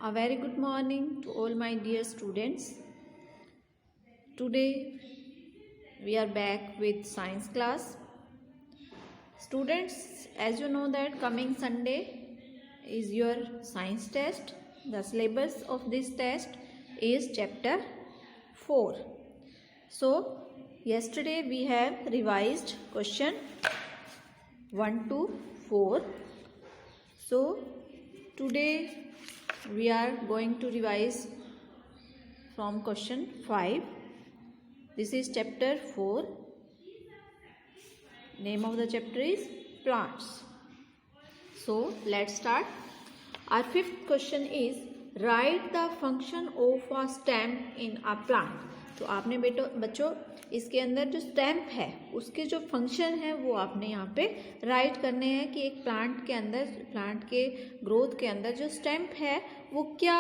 A very good morning to all my dear students. Today we are back with science class. Students, as you know that coming Sunday is your science test. The syllabus of this test is chapter 4. So yesterday we have revised question 1 to 4. So today we are going to revise from question 5. This is chapter 4. Name of the chapter is plants. So let's start. Our fifth question is write the function of a stem in a plant. तो आपने बच्चों इसके अंदर जो stamp है उसके जो function है वो आपने यहाँ पे राइट करने हैं कि एक प्लांट के अंदर, प्लांट के ग्रोथ के अंदर जो स्टैम्प है वो क्या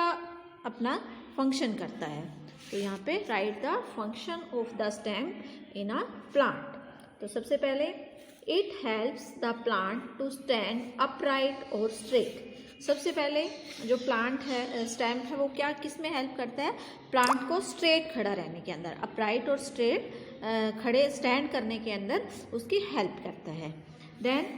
अपना फंक्शन करता है. तो यहाँ पे write the function of the stem in a plant. तो सबसे पहले it helps the plant to stand upright और स्ट्रेट. सबसे पहले जो प्लांट है, स्टैम्प है, वो क्या किस में हेल्प करता है? प्लांट को स्ट्रेट खड़ा रहने के अंदर, अपराइट और स्ट्रेट खड़े स्टैंड करने के अंदर उसकी हेल्प करता है. Then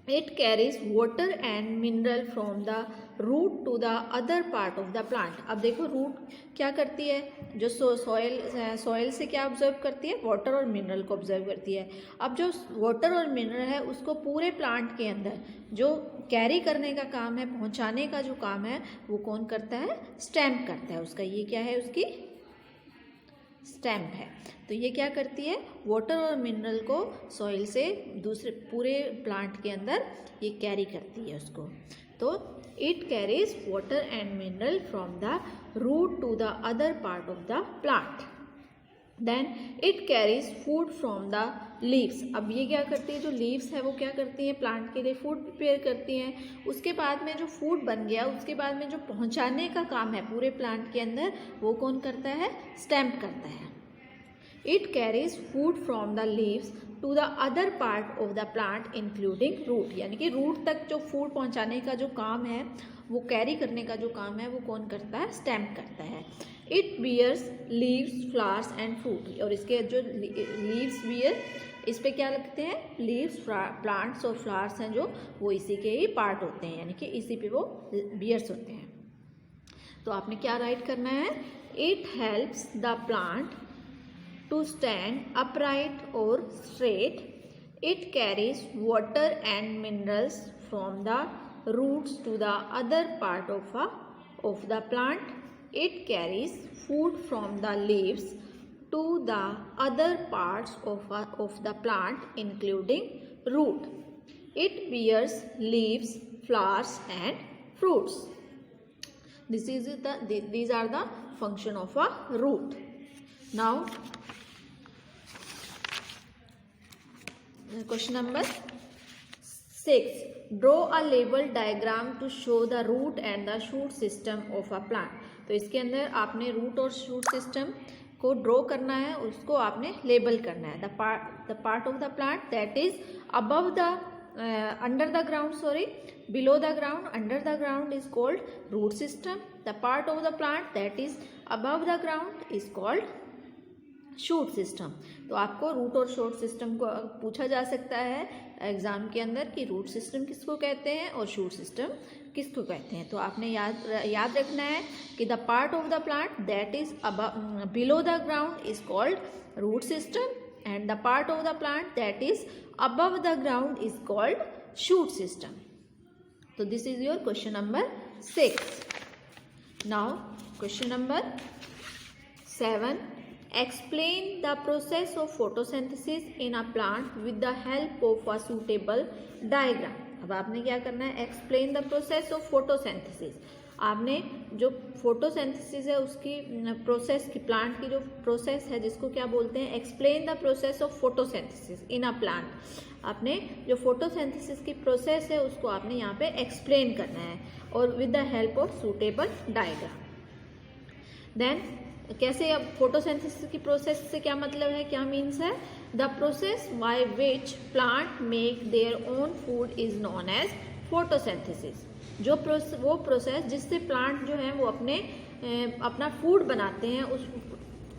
it carries water and mineral from the root to the other part of the plant. अब देखो रूट क्या करती है, जो सॉइल से क्या ऑब्जर्व करती है? वाटर और मिनरल को ऑब्जर्व करती है. अब जो वाटर और मिनरल है उसको पूरे प्लांट के अंदर जो कैरी करने का काम है, पहुंचाने का जो काम है, वो कौन करता है? स्टैम्प करता है उसका. ये क्या है? उसकी स्टैम्प है. तो ये क्या करती है? वाटर और मिनरल को सॉइल से दूसरे पूरे प्लांट के अंदर ये कैरी करती है उसको. तो it carries water and mineral from the root to the other part of the plant. Then it carries food from the leaves. अब ये क्या करती है? जो लीव्स है वो क्या करती हैं? प्लांट के लिए फूड प्रिपेयर करती हैं. उसके बाद में जो फूड बन गया उसके बाद में जो पहुंचाने का काम है पूरे प्लांट के अंदर वो कौन करता है? स्टैम्प करता है. It carries food from the leaves to the other part of the plant including root. यानी कि रूट तक जो फूड पहुंचाने का जो काम है, वो कैरी करने का जो काम है, वो कौन करता है? स्टैम्प करता है. It bears leaves, flowers and fruit. और इसके जो लीव्स बियर, इस पे क्या लगते हैं? लीव्स, प्लांट्स और फ्लावर्स हैं जो, वो इसी के ही पार्ट होते हैं, यानी कि इसी पे वो बियर्स होते हैं. तो आपने क्या राइट करना है? It helps the plant to stand upright or straight. It carries water and minerals from the roots to the other part of the plant. It carries food from the leaves to the other parts of the plant including root. It bears leaves, flowers and fruits. These are the function of a root. Now question number 6. Draw a label diagram to show the root and the shoot system of a plant. तो इसके अंदर आपने root और shoot system को draw करना है, उसको आपने लेबल करना है. The part of the plant that is above the under the ground, sorry, below the ground, under the ground is called root system. The part of the plant that is above the ground is called shoot system. तो आपको root और shoot system को पूछा जा सकता है exam के अंदर कि रूट सिस्टम किसको कहते हैं और शूट सिस्टम किसको कहते हैं. तो आपने याद रखना है कि the part of the plant that is below the ground is called root system and the part of the plant that is above the ground is called shoot system. तो this is your question number 6. Now question number 7. Explain the process of photosynthesis in a plant with the help of a suitable diagram. अब आपने क्या करना है? Explain the process of photosynthesis. आपने जो photosynthesis है उसकी प्रोसेस की, प्लांट की जो प्रोसेस है जिसको क्या बोलते हैं? Explain the process of photosynthesis in a plant. आपने जो फोटोसिंथेसिस की प्रोसेस है उसको आपने यहाँ पे एक्सप्लेन करना है और with the help of suitable diagram. Then कैसे? अब फोटोसिंथेसिस की प्रोसेस से क्या मतलब है, क्या मीन्स है? The process by which plant make their own food is known as photosynthesis. वो प्रोसेस जिससे प्लांट जो है वो अपना फूड बनाते हैं,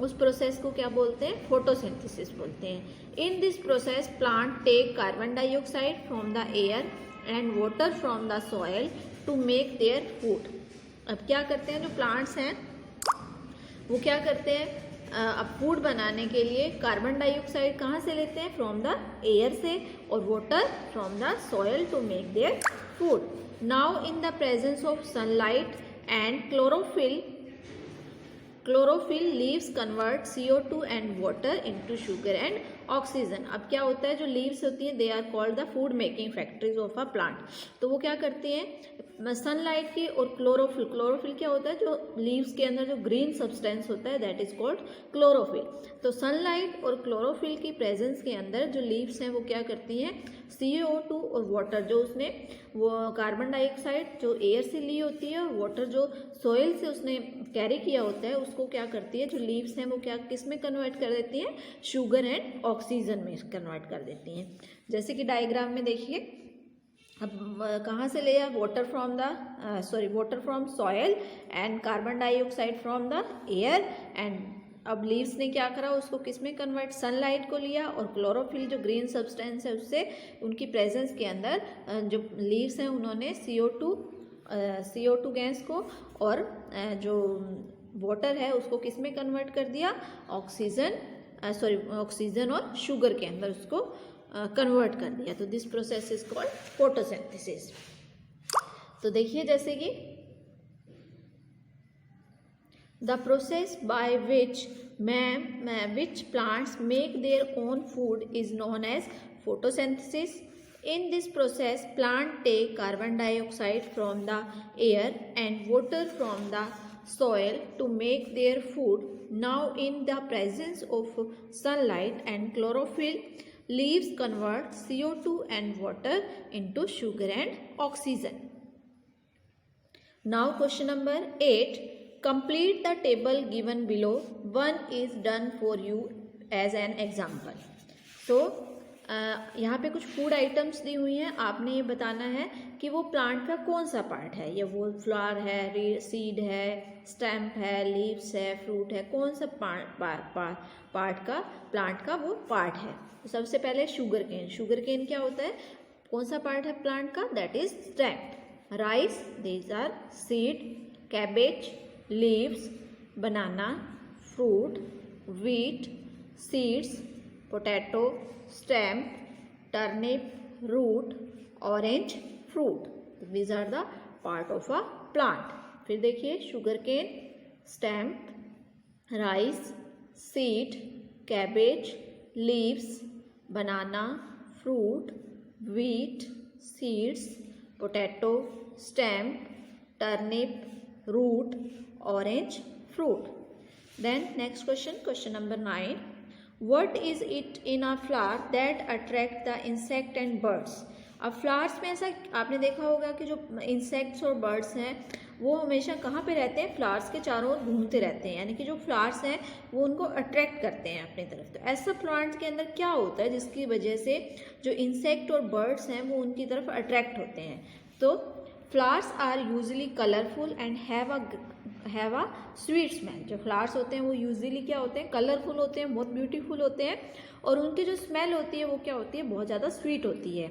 उस प्रोसेस को क्या बोलते हैं? फोटोसिंथेसिस बोलते हैं। In this process plant take carbon dioxide from the air and water from the soil to make their food. अब क्या करते हैं जो प्लांट्स हैं वो क्या करते हैं? अब फूड बनाने के लिए कार्बन डाइऑक्साइड कहाँ से लेते हैं? फ्रॉम द एयर से, और water from the soil to make their food. Now in the presence of sunlight and chlorophyll leaves convert CO2 and water into sugar and oxygen. अब क्या होता है, जो लीव्स होती हैं they are called the food making factories of a plant. तो वो क्या करती हैं? सनलाइट की और क्लोरोफिल क्या होता है? जो लीव्स के अंदर जो ग्रीन सब्सटेंस होता है दैट इज कॉल्ड क्लोरोफिल। तो सनलाइट और क्लोरोफिल की प्रेजेंस के अंदर जो लीव्स हैं वो क्या करती हैं? CO2 और वाटर, जो उसने वो कार्बन डाइऑक्साइड जो एयर से ली होती है और वाटर जो सॉइल से उसने कैरी किया होता है, उसको क्या करती है जो लीव्स हैं वो क्या किस में कन्वर्ट कर देती हैं? शुगर एंड ऑक्सीजन में कन्वर्ट कर देती हैं। जैसे कि डायग्राम में देखिए, अब कहाँ से लिया? Water from soil and carbon dioxide from the air, and अब लीव्स ने क्या करा? उसको किस में कन्वर्ट? सनलाइट को लिया, और क्लोरोफिल जो ग्रीन सब्सटेंस है उससे उनकी प्रेजेंस के अंदर जो लीव्स हैं उन्होंने CO2 गैस को और जो वाटर है उसको किस में कन्वर्ट कर दिया? ऑक्सीजन और शुगर के अंदर उसको कन्वर्ट कर दिया। तो this process is called photosynthesis. तो देखिए जैसे कि the process by which plants make their own food is known as photosynthesis. In this process, plants take carbon dioxide from the air and water from the soil to make their food. Now, in the presence of sunlight and chlorophyll, leaves convert CO2 and water into sugar and oxygen. Now, question number 8. Complete the table given below. One is done for you as an example. So, यहाँ पे कुछ food items दी हुई हैं, आपने ये बताना है कि वो प्लांट का कौन सा पार्ट है। ये वो फ्लावर है, सीड है, स्टेम्प है, लीव्स है, फ्रूट है, कौन सा पार्ट का प्लांट का वो पार्ट है। तो सबसे पहले शुगर केन क्या होता है? कौन सा पार्ट है प्लांट का? That is stem. Rice, these are seed. Cabbage, leaves, banana, fruit, wheat, seeds, potato, stem, turnip, root, orange, fruit. These are the part of a plant. फिर देखिए sugarcane, stem, rice, seed, cabbage, leaves, banana, fruit, wheat, seeds, potato, stem, turnip, root, orange, fruit. Then next question number 9. What is it in a flower that attract the insect and birds? अब flowers में ऐसा आपने देखा होगा कि जो insects और birds हैं वो हमेशा कहाँ पे रहते हैं? फ्लावर्स के चारों ओर घूमते रहते हैं, यानी कि जो फ्लावर्स हैं वो उनको अट्रैक्ट करते हैं अपनी तरफ। तो ऐसा प्लांट्स के अंदर क्या होता है जिसकी वजह से जो इंसेक्ट और बर्ड्स हैं वो उनकी तरफ अट्रैक्ट होते हैं? तो flowers are usually colourful and have a sweet smell. जो फ्लावर्स होते हैं वो यूजली क्या होते हैं? कलरफुल होते हैं, बहुत ब्यूटीफुल होते हैं, और उनकी जो स्मेल होती है वो क्या होती है? बहुत ज़्यादा स्वीट होती है।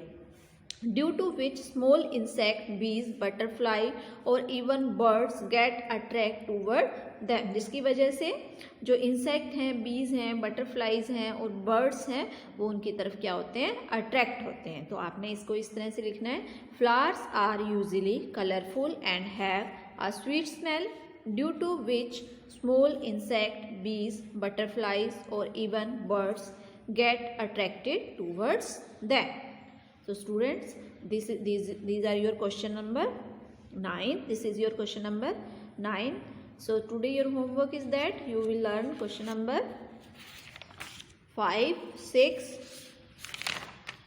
Due to which small insect, bees, butterfly और even birds get attract toward them. जिसकी वजह से जो इंसेक्ट हैं, बीज हैं, बटरफ्लाइज हैं और बर्ड्स हैं वो उनकी तरफ क्या होते हैं? अट्रैक्ट होते हैं। तो आपने इसको इस तरह से लिखना है, flowers are usually colourful and have a sweet smell due to which small insect, bees, butterflies और even birds get attracted towards them. So students, these are your question number 9. This is your question number 9. So today your homework is that you will learn question number 5, 6,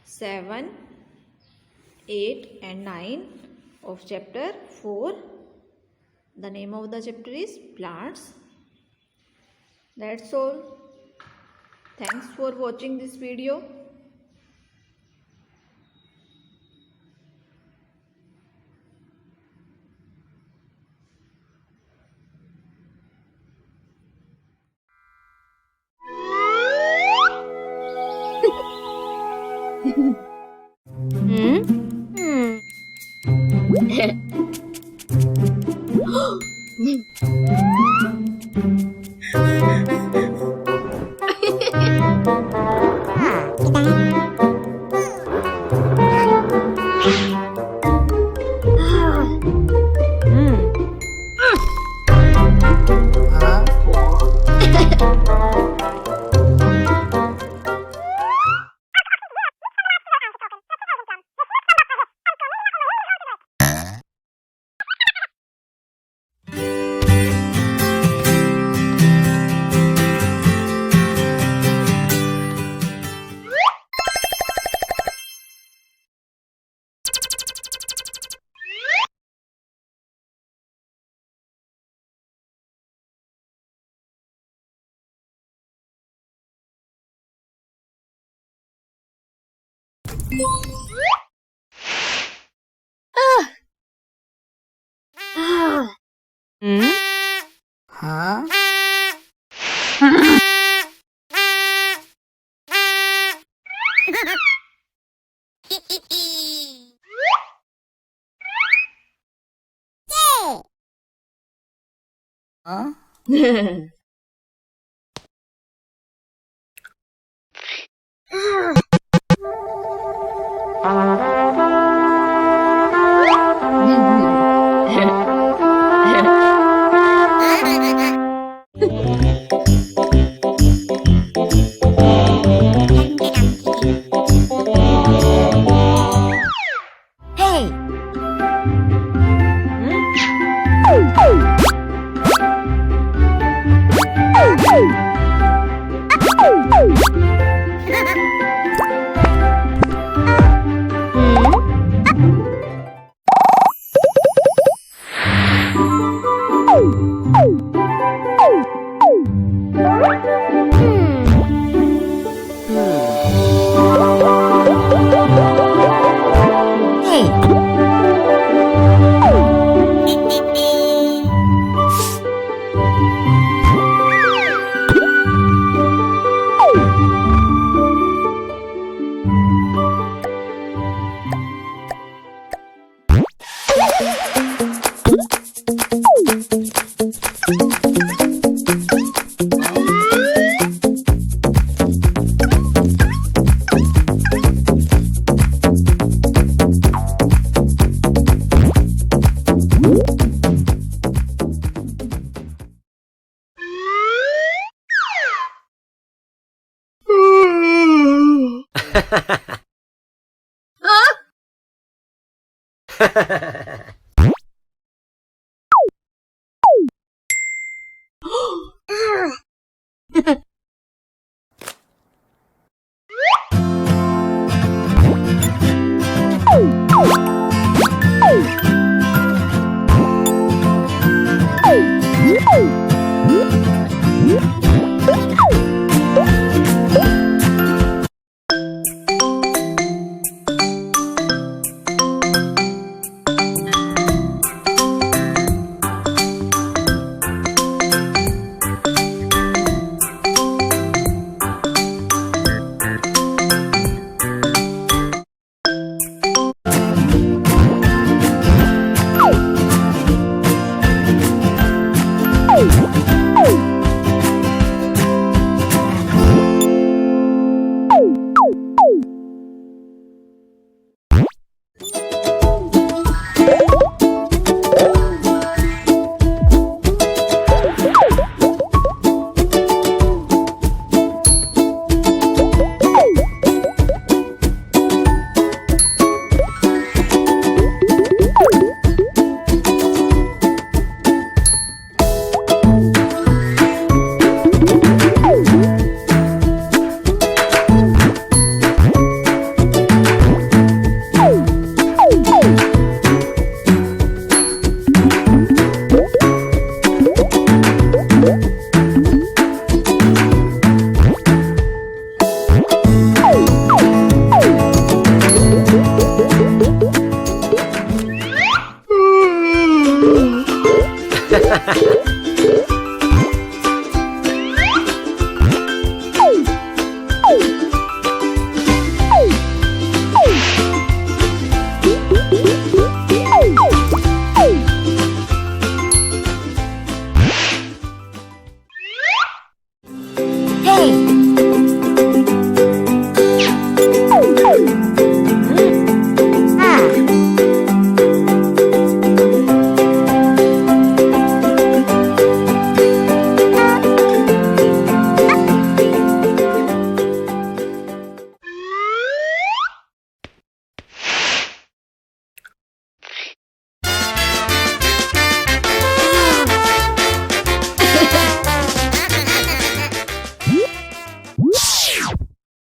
7, 8 and 9 of chapter 4. The name of the chapter is plants. That's all. Thanks for watching this video.